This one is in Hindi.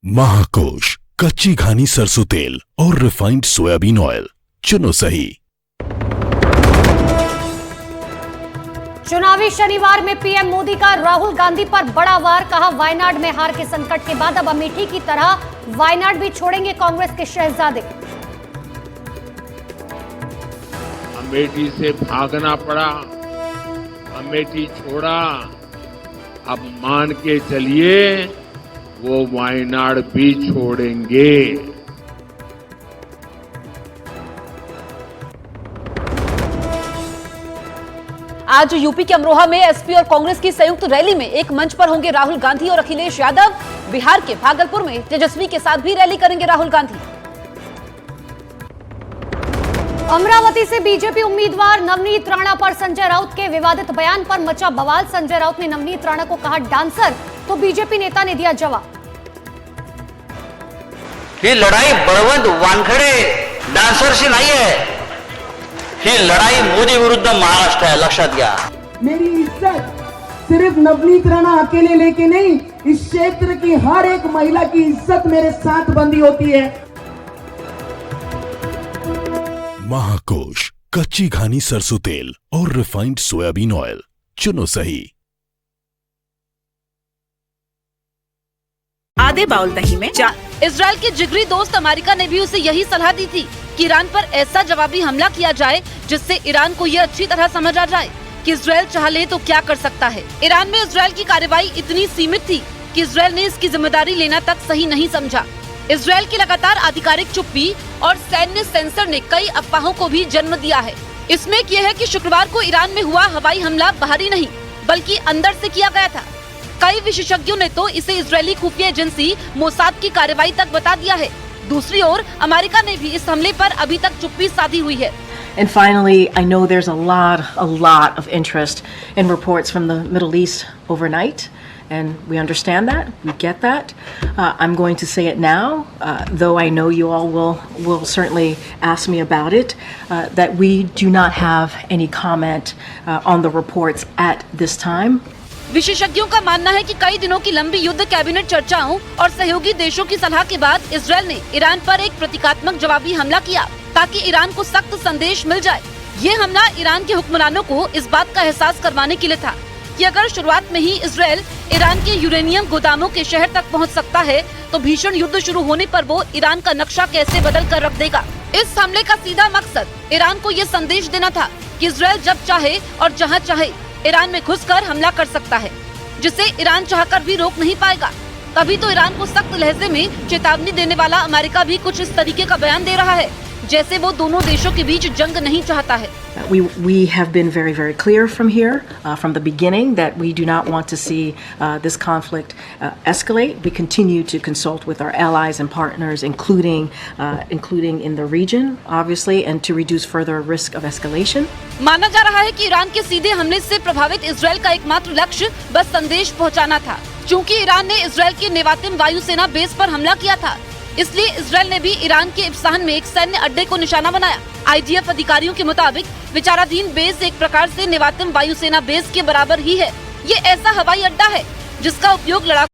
महाकोश, कच्ची घानी सरसों तेल और रिफाइंड सोयाबीन ऑयल, चुनो सही। चुनावी शनिवार में पीएम मोदी का राहुल गांधी पर बड़ा वार, कहा वायनाड में हार के संकट के बाद अब अमेठी की तरह वायनाड भी छोड़ेंगे कांग्रेस के शहजादे। अमेठी से भागना पड़ा, अमेठी छोड़ा, अब मान के चलिए वो वायनाड भी छोड़ेंगे। आज यूपी के अमरोहा में एसपी और कांग्रेस की संयुक्त रैली में एक मंच पर होंगे राहुल गांधी और अखिलेश यादव। बिहार के भागलपुर में तेजस्वी के साथ भी रैली करेंगे राहुल गांधी। अमरावती से बीजेपी उम्मीदवार नवनीत राणा पर संजय राउत के विवादित बयान पर मचा बवाल। संजय राउत ने नवनीत राणा को कहा डांसर, तो बीजेपी नेता ने दिया जवाब। ही लढाई बळवंत वानखडे डान्सरशी नाहीये, ही लढाई मोदी विरुद्ध महाराष्ट्र है, लक्षात घ्या। मेरी इज्जत सिर्फ नवनीत राणा अकेले लेके नहीं, इस क्षेत्र की हर एक महिला की इज्जत मेरे साथ बंधी होती है। महाकोश, कच्ची घानी सरसों तेल और रिफाइंड सोयाबीन ऑयल, चुनो सही। आधे बाउल दही में इजराइल के जिगरी दोस्त अमेरिका ने भी उसे यही सलाह दी थी कि ईरान पर ऐसा जवाबी हमला किया जाए जिससे ईरान को यह अच्छी तरह समझ आ जाए कि इजराइल चाह ले तो क्या कर सकता है। ईरान में इजराइल की कार्रवाई इतनी सीमित थी कि इजराइल ने इसकी जिम्मेदारी लेना तक सही नहीं समझा। इजराइल की लगातार आधिकारिक चुप्पी और सैन्य सेंसर ने कई अफवाहों को भी जन्म दिया है। इसमें यह है कि शुक्रवार को ईरान में हुआ हवाई हमला बाहरी नहीं बल्कि अंदर से किया गया था। कई विशेषज्ञों ने तो इसे इजरायली खुफिया एजेंसी मोसाद की कार्रवाई तक बता दिया है। दूसरी ओर अमेरिका ने भी इस हमले पर अभी तक चुप्पी साधी हुई है। And finally, I know there's a lot of interest in reports from the Middle East overnight, and we understand that, we get that. I'm going to say it now, though I know you all will certainly ask me about it, that we do not have any comment on the reports at this time. विशेषज्ञों का मानना है कि कई दिनों की लंबी युद्ध कैबिनेट चर्चाओं और सहयोगी देशों की सलाह के बाद इजरायल ने ईरान पर एक प्रतीकात्मक जवाबी हमला किया ताकि ईरान को सख्त संदेश मिल जाए। ये हमला ईरान के हुक्मरानों को इस बात का एहसास करवाने के लिए था कि अगर शुरुआत में ही इजरायल ईरान के यूरेनियम गोदामों के शहर तक पहुंच सकता है तो भीषण युद्ध शुरू होने पर वो ईरान का नक्शा कैसे बदल कर रख देगा। इस हमले का सीधा मकसद ईरान को ये संदेश देना था कि इजरायल जब चाहे और जहां चाहे ईरान में घुसकर हमला कर सकता है, जिसे ईरान चाहकर भी रोक नहीं पाएगा। तभी तो ईरान को सख्त लहजे में चेतावनी देने वाला अमेरिका भी कुछ इस तरीके का बयान दे रहा है जैसे वो दोनों देशों के बीच जंग नहीं चाहता है। We have been very clear from here, from the beginning, that we do not want to see this conflict escalate. We continue to consult with our allies and partners, including in the region, obviously, and to reduce further risk of escalation. माना जा रहा है कि ईरान के सीधे हमले से प्रभावित इजरायल का एकमात्र लक्ष्य बस संदेश पहुंचाना था। चूंकि ईरान ने इजरायल के नेवातिम वायुसेना बेस पर हमला किया था, इसलिए इजरायल ने भी ईरान के इब्साहन में एक सैन्य अड्डे को निशाना बनाया। आईडीएफ अधिकारियों के मुताबिक विचाराधीन बेस एक प्रकार से नेवातिम वायुसेना बेस के बराबर ही है। ये ऐसा हवाई अड्डा है जिसका उपयोग लड़ाकू